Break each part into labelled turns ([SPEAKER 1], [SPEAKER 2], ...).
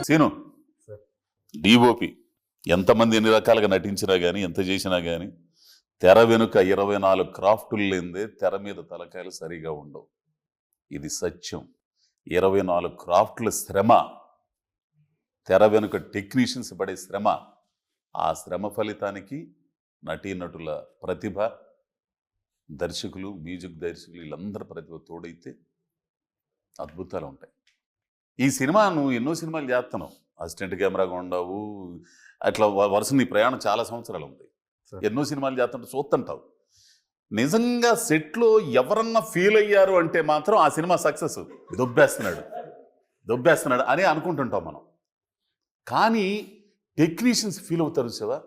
[SPEAKER 1] Scene DOP ఎంతమంది ఎన్ని రకాలుగా నటించినా కానీ ఎంత చేసినా కానీ తెర వెనుక 24 క్రాఫ్టులు లేనిదే తెర మీద తలకాయలు సరిగా ఉండవు. ఇది సత్యం. 24 క్రాఫ్టుల శ్రమ, తెర వెనుక టెక్నీషియన్స్ పడే శ్రమ, ఆ శ్రమ ఫలితానికి నటీనటుల ప్రతిభ, దర్శకులు, మ్యూజిక్ దర్శకులు వీళ్ళందరూ ప్రతిభ తోడైతే అద్భుతాలు ఉంటాయి. ఈ సినిమా నువ్వు ఎన్నో సినిమాలు చేస్తున్నావు, అసిస్టెంట్ కెమెరాగా ఉండవు, అట్లా వరుస నీ ప్రయాణం చాలా సంవత్సరాలు ఉంది. ఎన్నో సినిమాలు చేస్తుంటే చూస్తుంటావు. నిజంగా సెట్లో ఎవరన్నా ఫీల్ అయ్యారు అంటే మాత్రం ఆ సినిమా సక్సెస్, దొబ్బేస్తున్నాడు అని అనుకుంటుంటాం మనం. కానీ టెక్నీషియన్స్ ఫీల్ అవుతారు చూసావా,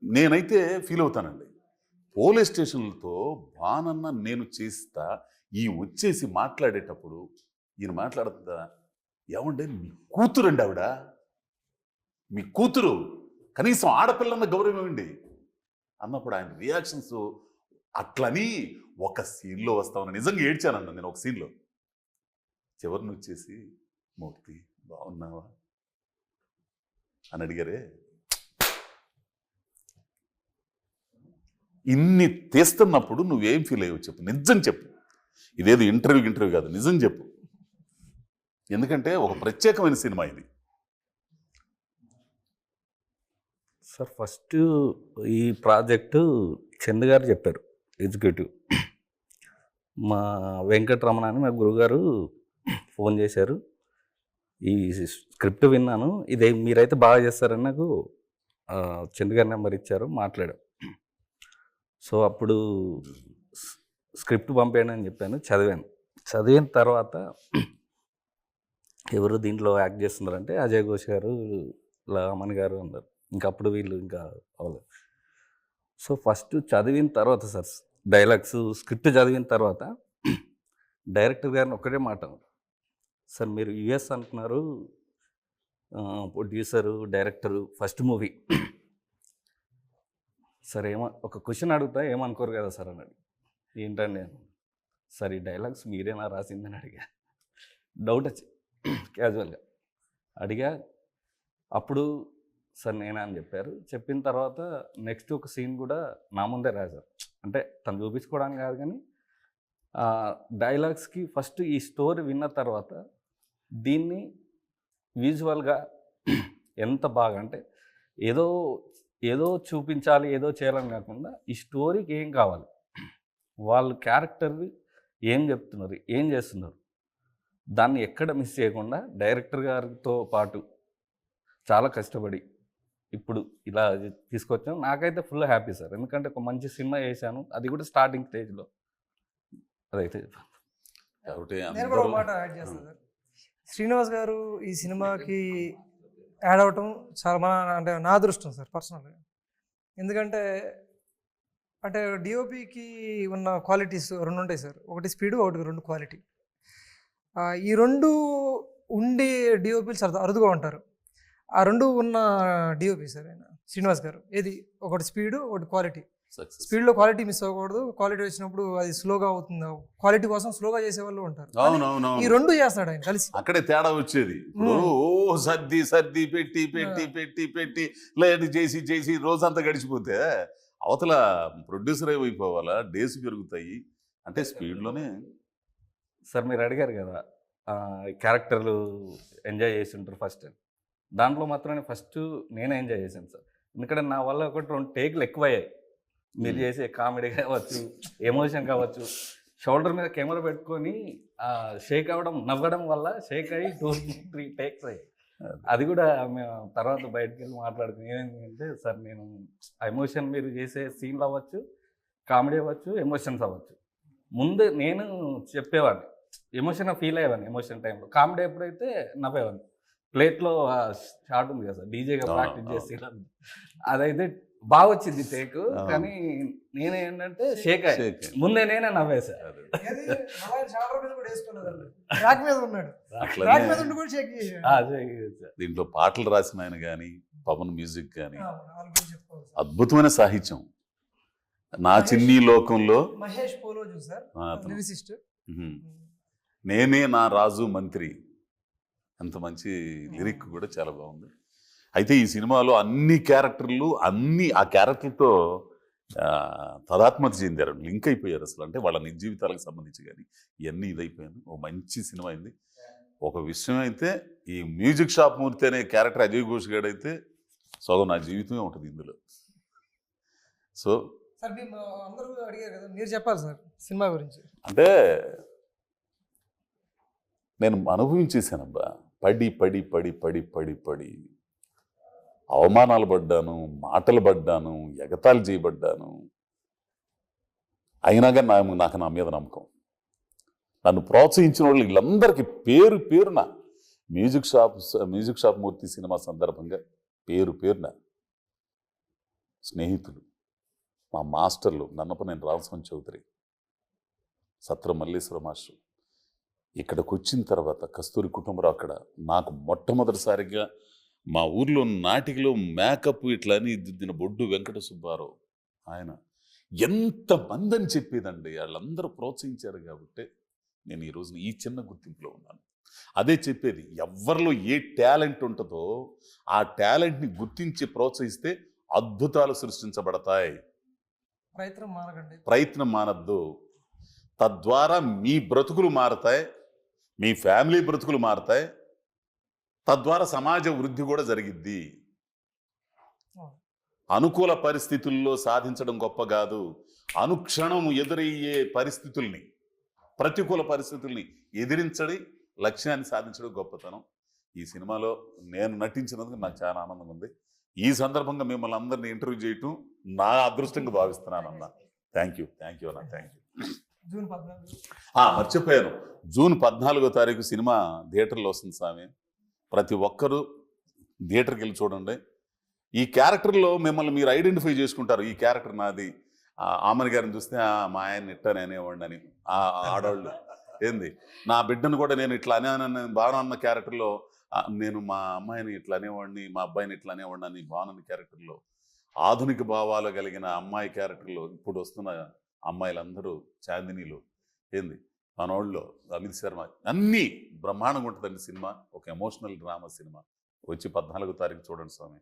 [SPEAKER 1] నేనైతే ఫీల్ అవుతానండి. పోలీస్ స్టేషన్లతో బానన్న నేను చేస్తా ఈ వచ్చేసి మాట్లాడేటప్పుడు ఈయన మాట్లాడుతుందా, ఏమంటే మీ కూతురు అండి ఆవిడ, మీ కూతురు, కనీసం ఆడపిల్లన్న గౌరవం ఇవ్వండి అన్నప్పుడు ఆయన రియాక్షన్స్ అట్లని ఒక సీన్లో వస్తామని నిజంగా ఏడ్చానన్న నేను. ఒక సీన్లో చివరిని వచ్చేసి మూర్తి బాగున్నావా అని అడిగారే. ఇన్ని తీస్తున్నప్పుడు నువ్వేం ఫీల్ అయ్యావు చెప్పు, నిజం చెప్పు. ఇదేదో ఇంటర్వ్యూ కాదు, నిజం చెప్పు. ఎందుకంటే ఒక ప్రత్యేకమైన సినిమా ఇది.
[SPEAKER 2] సార్ ఫస్ట్ ఈ ప్రాజెక్టు చంద్ గారు చెప్పారు, ఎగ్జిక్యూటివ్. మా వెంకటరమణ అని మా గురుగారు ఫోన్ చేశారు, ఈ స్క్రిప్ట్ విన్నాను, ఇదే మీరైతే బాగా చేస్తారని నాకు చంద్ గారి నెంబర్ ఇచ్చారు, మాట్లాడాం. సో అప్పుడు స్క్రిప్ట్ పంపేయండి అని చెప్పాను, చదివిన తర్వాత ఎవరు దీంట్లో యాక్ట్ చేస్తున్నారంటే అజయ్ ఘోష్ గారు, లమన్ గారు అన్నారు. ఇంకప్పుడు వీళ్ళు ఇంకా అవ్వలేదు. సో ఫస్ట్ చదివిన తర్వాత సార్ డైలాగ్స్ స్క్రిప్ట్ చదివిన తర్వాత డైరెక్టర్ గారిని ఒక్కటే మాట, సార్ మీరు యుఎస్ అంటున్నారు, producer, director, first movie, sir ఒక క్వశ్చన్ అడుగుతా ఏమనుకోరు కదా సార్ అన్నాడు. ఏంటండి, సార్ ఈ డైలాగ్స్ మీరేనా రాసిందని అడిగా. డౌట్ వచ్చి క్యాజువల్గా అడిగా. అప్పుడు సార్ నేనా అని చెప్పారు. చెప్పిన తర్వాత నెక్స్ట్ ఒక సీన్ కూడా నా ముందే రాశారు, అంటే తను చూపించుకోవడానికి కాదు కానీ డైలాగ్స్కి ఫస్ట్ ఈ స్టోరీ విన్న తర్వాత దీన్ని విజువల్గా ఎంత బాగా, అంటే ఏదో చూపించాలి, ఏదో చేయాలని కాకుండా ఈ స్టోరీకి ఏం కావాలి, వాళ్ళు క్యారెక్టర్ ఏం చెప్తున్నారు, ఏం చేస్తున్నారు, దాన్ని ఎక్కడ మిస్ చేయకుండా డైరెక్టర్ గారితో పాటు చాలా కష్టపడి ఇప్పుడు ఇలా తీసుకొచ్చాను. నాకైతే ఫుల్ హ్యాపీ సార్, ఎందుకంటే ఒక మంచి సినిమా చేశాను, అది కూడా స్టార్టింగ్ స్టేజ్లో. అదైతే
[SPEAKER 3] నేను కూడా ఒక మాట యాడ్ చేస్తాను సార్. శ్రీనివాస్ గారు ఈ సినిమాకి యాడ్ అవటం చాలా అంటే నా అదృష్టం సార్ పర్సనల్గా. ఎందుకంటే అంటే డిఓపికి ఉన్న క్వాలిటీస్ రెండు ఉంటాయి సార్, ఒకటి స్పీడు, ఒకటి రెండు క్వాలిటీ. ఈ రెండు ఉండి డిఓపీలు చాలా అరుదుగా ఉంటారు. ఆ రెండు ఉన్న డిఓపి సార్ ఆయన శ్రీనివాస్ గారు. ఏది ఒకటి స్పీడు, ఒకటి క్వాలిటీ. స్పీడ్లో క్వాలిటీ మిస్ అవ్వకూడదు, క్వాలిటీ వచ్చినప్పుడు అది స్లోగా అవుతుంది, క్వాలిటీ కోసం స్లోగా చేసే వాళ్ళు ఉంటారు. ఈ రెండు చేస్తాడు ఆయన కలిసి.
[SPEAKER 1] అక్కడే తేడా వచ్చేది. సర్ది పెట్టి లేట్ చేసి రోజంతా గడిచిపోతే అవతల ప్రొడ్యూసర్ అయిపోవాలా, డేస్ పెరుగుతాయి. అంటే స్పీడ్లోనే
[SPEAKER 2] సార్ మీరు అడిగారు కదా క్యారెక్టర్లు ఎంజాయ్ చేసి ఉంటారు ఫస్ట్, దాంట్లో మాత్రమే ఫస్ట్ నేనే ఎంజాయ్ చేశాను సార్. ఎందుకంటే నా వల్ల ఒకటి 2 టేకులు ఎక్కువయ్యాయి. మీరు చేసే కామెడీ కావచ్చు, ఎమోషన్ కావచ్చు, షోల్డర్ మీద కెమెరా పెట్టుకొని షేక్ అవ్వడం, నవ్వడం వల్ల షేక్ అయ్యి 2-3 టేక్స్ అయ్యాయి. అది కూడా మేము తర్వాత బయటకు వెళ్ళి మాట్లాడుకుని ఏమైందంటే, సార్ నేను ఎమోషన్ మీరు చేసే సీన్లు అవ్వచ్చు, కామెడీ అవ్వచ్చు, ఎమోషన్స్ అవ్వచ్చు, ముందు నేను చెప్పేవాడిని, ఎమోషన్ ఫీల్ అయ్యేవాడిని ఎమోషన్ టైంలో. కామెడీ ఎప్పుడైతే నవ్వేవాడిని. ప్లేట్లో షార్ట్ ఉంది కదా సార్, డీజేగా ప్రాక్టీస్ చేసి అదైతే బాగా వచ్చింది టేక్, కానీ నేనే ఏంటంటే షేక్ అయ్యి ముందే నేనే నవ్వేసా.
[SPEAKER 1] దీంట్లో పాటలు రాసిన ఆయన కానీ, పవన్ మ్యూజిక్ కానీ, అద్భుతమైన సాహిత్యం. నా చిన్ని లోకంలో
[SPEAKER 3] మహేష్ పోలోజు సార్, లిరిసిస్ట్.
[SPEAKER 1] నేనే నా రాజు మంత్రి, అంత మంచి లిరిక్ కూడా చాలా బాగుంది. అయితే ఈ సినిమాలో అన్ని క్యారెక్టర్లు ఆ క్యారెక్టర్తో తదాత్మత చెందారు, లింక్ అయిపోయారు అసలు. అంటే వాళ్ళ నిజ జీవితాలకు సంబంధించి కానీ ఇవన్నీ ఇదైపోయాను. ఓ మంచి సినిమా అయింది. ఒక విషయం అయితే, ఈ మ్యూజిక్ షాప్ మూర్తి అనే క్యారెక్టర్ అజయ్ ఘోష్ గారు అయితే సగం నా జీవితమే ఉంటుంది ఇందులో. సో
[SPEAKER 3] సార్ మేము అందరూ అడిగారు కదా, మీరు చెప్పాలి సార్ సినిమా గురించి.
[SPEAKER 1] అంటే నేను అనుభవించేసానబ్బా, పడి పడి పడి పడి పడి పడి అవమానాలు పడ్డాను, మాటలు పడ్డాను, ఎగతాళి చేయబడ్డాను. అయినా కానీ నాకు నా మీద నమ్మకం. నన్ను ప్రోత్సహించిన వాళ్ళు వీళ్ళందరికీ పేరు పేరున మ్యూజిక్ షాప్ మూర్తి సినిమా సందర్భంగా పేరు పేరున స్నేహితులు, మా మాస్టర్లు నన్నపనేని రామస్వామి చౌదరి, సత్రం మల్లేశ్వర మాస్టర్, ఇక్కడికి వచ్చిన తర్వాత కస్తూరి కుటుంబరావు, అక్కడ నాకు మొట్టమొదటిసారిగా మా ఊర్లో నాటికలో మేకప్ ఇట్లా అని దిద్దిన బొడ్డు వెంకట సుబ్బారావు, ఆయన ఎంతమంది అని చెప్పేదండి. వాళ్ళందరూ ప్రోత్సహించారు కాబట్టి నేను ఈ రోజున ఈ చిన్న గుర్తింపులో ఉన్నాను. అదే చెప్పేది, ఎవరిలో ఏ టాలెంట్ ఉంటుందో ఆ టాలెంట్ని గుర్తించి ప్రోత్సహిస్తే అద్భుతాలు సృష్టించబడతాయి. ప్రయత్నం మానద్దు. తద్వారా మీ బ్రతుకులు మారతాయి, మీ ఫ్యామిలీ బ్రతుకులు మారతాయి, తద్వారా సమాజ వృద్ధి కూడా జరిగిద్ది. అనుకూల పరిస్థితుల్లో సాధించడం గొప్ప కాదు, అనుక్షణం ఎదురయ్యే పరిస్థితుల్ని, ప్రతికూల పరిస్థితుల్ని ఎదిరించడి లక్ష్యాన్ని సాధించడం గొప్పతనం. ఈ సినిమాలో నేను నటించినందుకు నాకు చాలా ఆనందంగా ఉంది. ఈ సందర్భంగా మిమ్మల్ని అందరినీ ఇంటర్వ్యూ చేయటం నా అదృష్టంగా భావిస్తున్నాను అన్న. థ్యాంక్ యూ అన్న, థ్యాంక్ యూ. మర్చిపోయాను, జూన్ 14వ తారీఖు సినిమా థియేటర్లో వస్తుంది స్వామి. ప్రతి ఒక్కరూ థియేటర్కి వెళ్ళి చూడండి. ఈ క్యారెక్టర్లో మిమ్మల్ని మీరు ఐడెంటిఫై చేసుకుంటారు. ఈ క్యారెక్టర్ నాది. ఆమెను గారిని చూస్తే మా ఆయన ఇట్టని అనేవాడిని అని ఆడవాళ్ళు, ఏంది నా బిడ్డను కూడా నేను ఇట్లా అనే బాగా అన్న క్యారెక్టర్లో నేను మా అమ్మాయిని ఇట్లా అనేవాడిని, మా అబ్బాయిని ఇట్లా అనేవాడిని అని బాగున్న క్యారెక్టర్లో, ఆధునిక భావాలు కలిగిన అమ్మాయి క్యారెక్టర్లో ఇప్పుడు వస్తున్న అమ్మాయిలందరూ చాందినీలు, ఏంది మనోళ్ళు అమిత్ శర్మ, అన్నీ బ్రహ్మాండంగా ఉంటుందండి సినిమా. ఒక ఎమోషనల్ డ్రామా సినిమా. వచ్చి 14వ తారీఖు చూడండి స్వామి.